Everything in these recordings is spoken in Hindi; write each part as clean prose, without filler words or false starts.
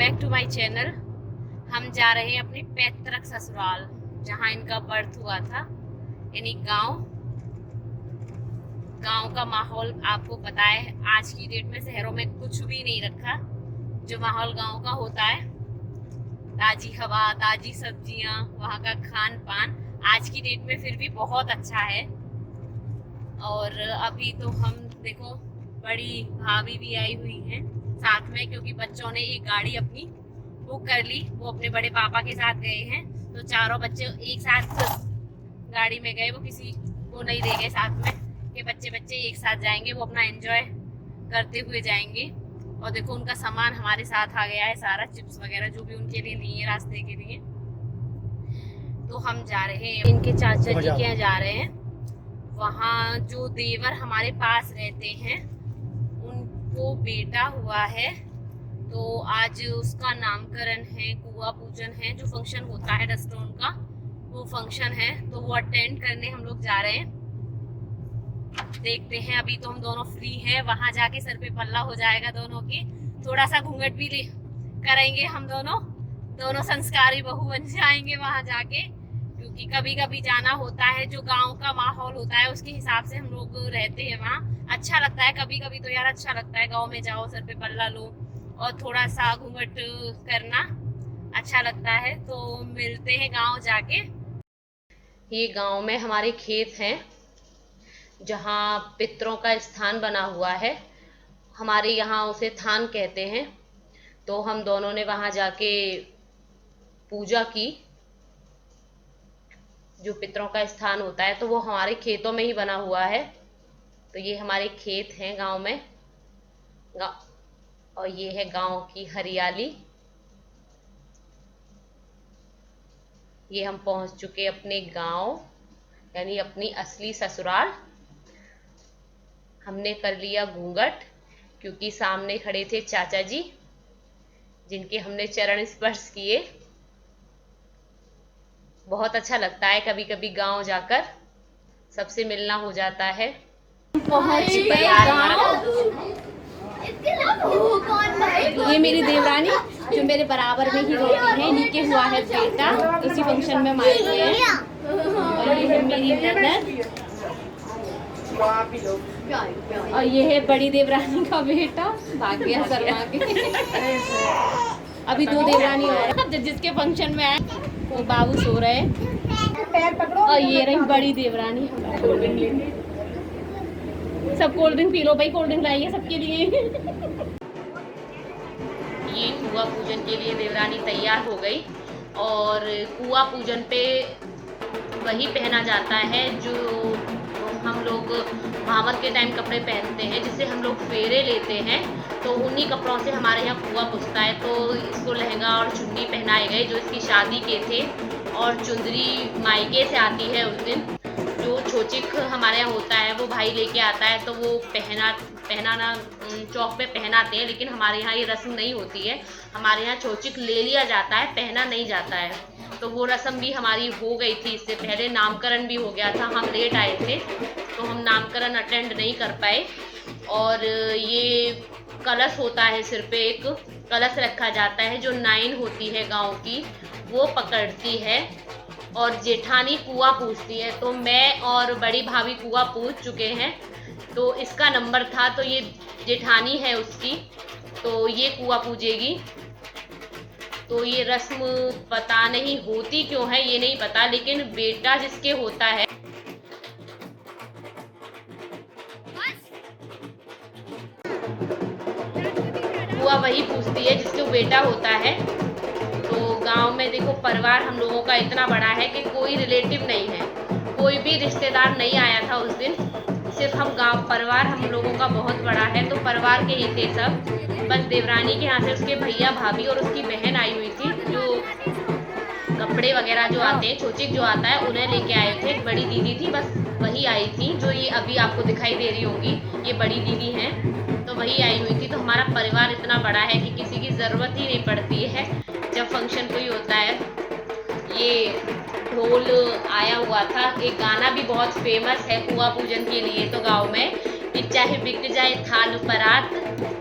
Back to my channel. हम जा रहे हैं अपने पैतृक ससुराल, जहां इनका बर्थ हुआ था, यानी गांव का माहौल आपको पता है। आज की डेट में शहरों में कुछ भी नहीं रखा, जो माहौल गांव का होता है, ताजी हवा, ताजी सब्जियां, वहाँ का खान पान आज की डेट में फिर भी बहुत अच्छा है। और अभी तो हम देखो, बड़ी भाभी भी आई हुई हैं साथ में, क्योंकि बच्चों ने एक गाड़ी अपनी बुक कर ली। वो अपने बड़े पापा के साथ गए हैं, तो चारों बच्चे एक साथ गाड़ी में गए। वो किसी को नहीं ले गए साथ में कि बच्चे एक साथ जाएंगे, वो अपना एंजॉय करते हुए जाएंगे। और देखो, उनका सामान हमारे साथ आ गया है, सारा चिप्स वगैरह जो भी उनके लिए लिए रास्ते के लिए। तो हम जा रहे हैं इनके चाचा जी के यहाँ जा रहे हैं। वहाँ जो देवर हमारे पास रहते हैं, उनको बेटा हुआ है, तो आज उसका नामकरण है, कुआं पूजन है, जो फंक्शन होता है डस्टोन का, वो फंक्शन है। तो वो अटेंड करने हम लोग जा रहे हैं। देखते हैं, अभी तो हम दोनों फ्री हैं। वहां जाके सर पे पल्ला हो जाएगा दोनों की, थोड़ा सा घूंघट भी करेंगे हम दोनों संस्कारी बहू बन जाएंगे वहां जाके, क्योंकि कभी कभी जाना होता है। जो गांव का माहौल होता है उसके हिसाब से हम लोग रहते हैं वहाँ। अच्छा लगता है कभी कभी, तो यार अच्छा लगता है गांव में जाओ, सर पे पल्ला लो और थोड़ा सा घूंघट करना अच्छा लगता है। तो मिलते हैं गांव जाके। ये गांव में हमारे खेत हैं, जहाँ पितरों का स्थान बना हुआ है। हमारे यहाँ उसे थान कहते हैं। तो हम दोनों ने वहाँ जाके पूजा की। जो पितरों का स्थान होता है तो वो हमारे खेतों में ही बना हुआ है। तो ये हमारे खेत हैं गांव में, और ये है गांव की हरियाली। ये हम पहुंच चुके अपने गांव, यानी अपनी असली ससुराल। हमने कर लिया घूंघट, क्योंकि सामने खड़े थे चाचा जी, जिनके हमने चरण स्पर्श किए। बहुत अच्छा लगता है कभी कभी गांव जाकर, सबसे मिलना हो जाता है। पहुंच चुके ये मेरी देवरानी, जो मेरे बराबर में ही रहती है। इन्हीं के हुआ है बेटा, इसी फंक्शन में मारे हुए हैं। और ये है मेरी ननद, और ये है बड़ी देवरानी का बेटा, भाग्य शर्मा के। अभी दो देवरानी और जिसके फंक्शन में आए, वो बाबू सो रहे हैं। और ये रही बड़ी देवरानी। सब कोल्ड ड्रिंक पी लो भाई, कोल्ड ड्रिंक लाई है सबके लिए। ये कुआं पूजन के लिए देवरानी तैयार हो गई। और कुआं पूजन पे वही पहना जाता है जो हम लोग भावर के टाइम कपड़े पहनते हैं, जिससे हम लोग फेरे लेते हैं। तो उन्हीं कपड़ों से हमारे यहाँ कुआं पूजता है। तो इसको लहंगा और चुन्नी पहनाए गए, जो इसकी शादी के थे। और चुंदरी मायके से आती है उस दिन। जो छोचिक हमारे यहाँ होता है, वो भाई लेके आता है, तो वो पहनाना चौक पे पहनाते हैं। लेकिन हमारे यहाँ ये रस्म नहीं होती है। हमारे यहाँ छोचिक ले लिया जाता है, पहना नहीं जाता है। तो वो रस्म भी हमारी हो गई थी इससे पहले। नामकरण भी हो गया था, हम लेट आए थे, तो हम नामकरण अटेंड नहीं कर पाए। और ये कलश होता है, सिर पे एक कलश रखा जाता है, जो नाइन होती है गांव की, वो पकड़ती है। और जेठानी कुआं पूजती है। तो मैं और बड़ी भाभी कुआं पूज चुके हैं, तो इसका नंबर था, तो ये जेठानी है उसकी, तो ये कुआं पूजेगी। तो ये रस्म पता नहीं होती क्यों है, ये नहीं पता, लेकिन बेटा जिसके होता है, कुआं वही पूजती है जिसके बेटा होता है। तो गांव में देखो, परिवार हम लोगों का इतना बड़ा है कि कोई रिलेटिव नहीं है, कोई भी रिश्तेदार नहीं आया था उस दिन। सिर्फ हम गांव परिवार हम लोगों का बहुत बड़ा है, तो परिवार के ही थे सब। बस देवरानी के यहाँ से उसके भैया भाभी और उसकी बहन आई हुई थी, जो कपड़े वगैरह जो आते हैं, छोचिक जो आता है, उन्हें लेके आए थे। एक बड़ी दीदी थी, बस वही आई थी, जो ये अभी आपको दिखाई दे रही होंगी, ये बड़ी दीदी हैं, तो वही आई हुई थी। तो हमारा परिवार इतना बड़ा है कि किसी की ज़रूरत ही नहीं पड़ती है जब फंक्शन कोई होता है। ये ढोल आया हुआ था। एक गाना भी बहुत फेमस है कुआं पूजन के लिए तो गांव में, कि चाहे बिक जाए थाल परात,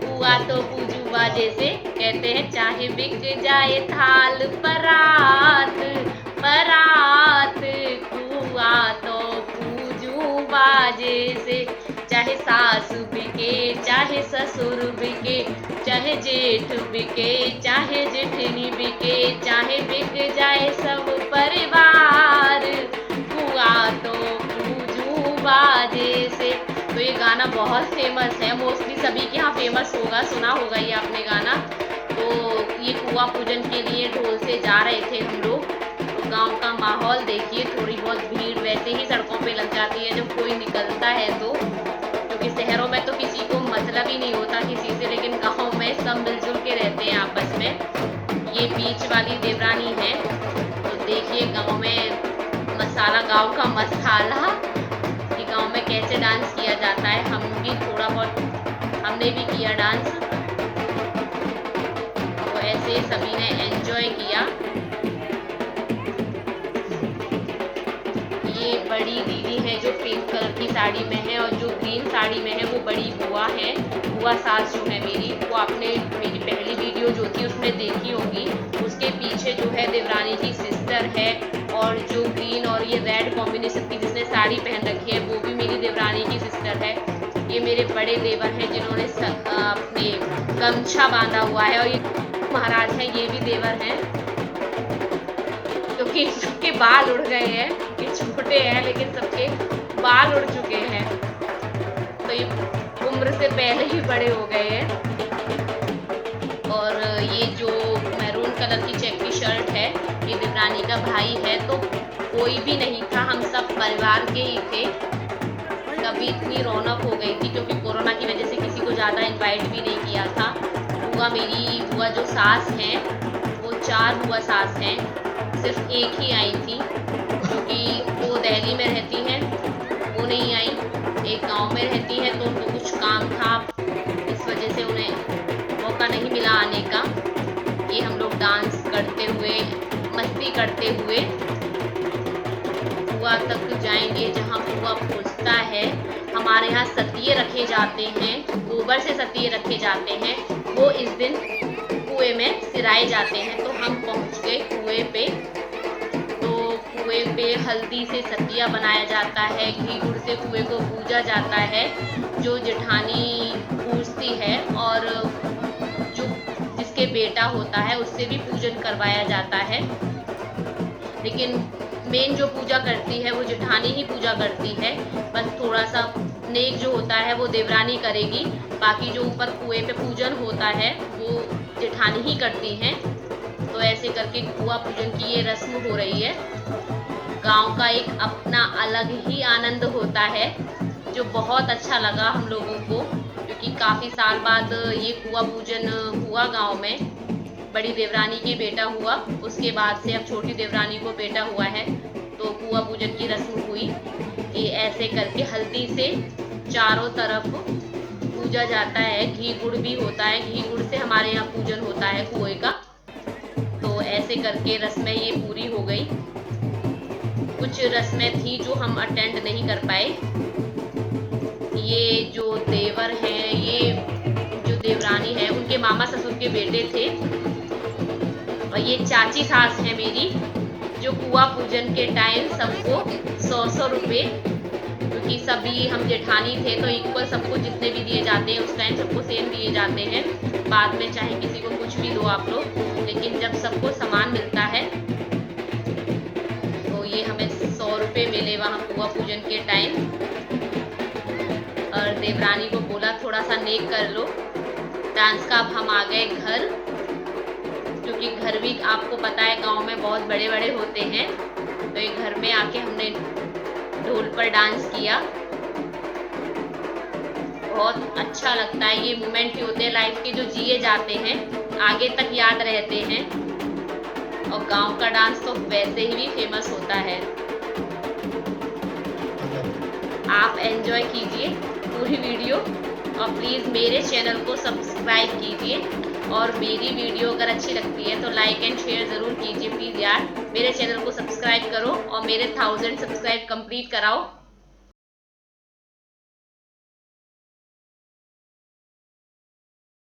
कुआं तो पूजू बाजे से कहते हैं चाहे बिक जाए थाल परात, परात कुआ तो पूजू बाजे से। चाहे सास बिके चाहे ससुर बिके, चाहे जेठ बिके चाहे जेठनी बिके, चाहे बिक जाए सब परिवार, कुआ तो पूजू बाजे से। तो ये गाना बहुत फेमस है, मोस्टली सभी के यहाँ फेमस होगा, सुना होगा ये आपने गाना। तो ये कुआ पूजन के लिए ढोल से जा रहे थे हम लोग। तो गांव का माहौल देखिए, थोड़ी बहुत भीड़ वैसे ही सड़कों पे लग जाती है जब कोई निकलता है तो, क्योंकि शहरों में तो किसी को मतलब ही नहीं होता किसी से, लेकिन गाँव में सब मिलजुल के रहते हैं आपस में। ये बीच वाली देवरानी है। तो देखिए गाँव में मसाला, गाँव का मसाला, कि गाँव में कैसे डांस किया जाता है। हम भी थोड़ा बहुत, हमने भी किया डांस। तो ऐसे सभी ने एंजॉय किया। ये बड़ी दीदी है जो पिंक कलर की साड़ी में है, और जो ग्रीन साड़ी में है वो बड़ी बुआ है, बुआ सास जो है मेरी। वो आपने मेरी पहली वीडियो जो थी उसमें देखी होगी। उसके पीछे जो है देवरानी की सिस्टर है, और जो ग्रीन और ये रेड कॉम्बिनेशन की जिसने साड़ी पहन रखी है वो भी मेरी देवरानी की सिस्टर है। ये मेरे बड़े देवर हैं जिन्होंने अपने गमछा बांधा हुआ है, और ये महाराज हैं, ये भी देवर हैं, क्योंकि सबके बाल उड़ गए हैं। ये छोटे हैं लेकिन सबके बाल उड़ चुके हैं, तो ये उम्र से पहले ही बड़े हो गए हैं। और ये जो मैरून कलर की चेक की शर्ट है, ये देवरानी का भाई है। तो कोई भी नहीं था, हम सब परिवार के ही थे। कभी इतनी रौनक हो गई थी, क्योंकि कोरोना की वजह से किसी को ज़्यादा इनवाइट भी नहीं किया था। बुआ, मेरी बुआ जो सास हैं, वो 4 बुआ सास हैं, सिर्फ एक ही आई थी, क्योंकि वो दिल्ली में रहती हैं, वो नहीं आई। एक गांव में रहती है तो उनको कुछ काम था, इस वजह से उन्हें मौका नहीं मिला आने का। ये हम लोग डांस करते हुए, मस्ती करते हुए कुआ तक जाएंगे, जहाँ कुआ पहुँचता है। हमारे यहाँ सतिये रखे जाते हैं, गोबर से सतिये रखे जाते हैं, वो इस दिन कुएं में सिराए जाते हैं। तो हम पहुँच गए कुएं पे। तो कुएं पे हल्दी से सतिया बनाया जाता है, घी गुड़ से कुएं को पूजा जाता है। जो जेठानी पूजती है, और जो जिसके बेटा होता है उससे भी पूजन करवाया जाता है। लेकिन मेन जो पूजा करती है वो जेठानी ही पूजा करती है। बस थोड़ा सा नेक जो होता है वो देवरानी करेगी, बाकी जो ऊपर कुएं पे पूजन होता है वो जेठानी ही करती हैं। तो ऐसे करके कुआ पूजन की ये रस्म हो रही है। गांव का एक अपना अलग ही आनंद होता है, जो बहुत अच्छा लगा हम लोगों को, क्योंकि काफ़ी साल बाद ये कुआ पूजन हुआ गांव में। बड़ी देवरानी के बेटा हुआ, उसके बाद से अब छोटी देवरानी को बेटा हुआ है, तो कुआ पूजन की रस्म हुई। ये ऐसे करके हल्दी से चारों तरफ पूजा जाता है। घी गुड़ भी होता है, घी गुड़ से हमारे यहाँ पूजन होता है कुएं का। तो ऐसे करके रस्में ये पूरी हो गई। कुछ रस्में थी जो हम अटेंड नहीं कर पाए। ये जो देवर हैं, ये जो देवरानी है, उनके मामा ससुर के बेटे थे। और ये चाची सास है मेरी, जो कुआ पूजन के टाइम सबको 100-100 रुपये, क्योंकि सभी हम जेठानी थे तो इक्वल सबको जितने भी दिए जाते हैं उस टाइम सबको सेम दिए जाते हैं। बाद में चाहे किसी को कुछ भी दो आप लोग, लेकिन जब सबको सामान मिलता है तो ये हमें 100 रुपये मिले वहाँ कुआ पूजन के टाइम। और देवरानी को बोला थोड़ा सा नेक कर लो डांस का। अब हम आ गए घर, क्योंकि घर भी आपको पता है गांव में बहुत बड़े बड़े होते हैं। तो ये घर में आके हमने ढोल पर डांस किया। बहुत अच्छा लगता है, ये मोमेंट ही होते हैं लाइफ के जो जिए जाते हैं, आगे तक याद रहते हैं। और गांव का डांस तो वैसे ही भी फेमस होता है। आप एंजॉय कीजिए पूरी वीडियो, और प्लीज़ मेरे चैनल को सब्सक्राइब कीजिए। और मेरी वीडियो अगर अच्छी लगती है तो लाइक एंड शेयर ज़रूर कीजिए प्लीज़ यार। मेरे चैनल को सब्सक्राइब करो और मेरे 1000 सब्सक्राइब कंप्लीट कराओ।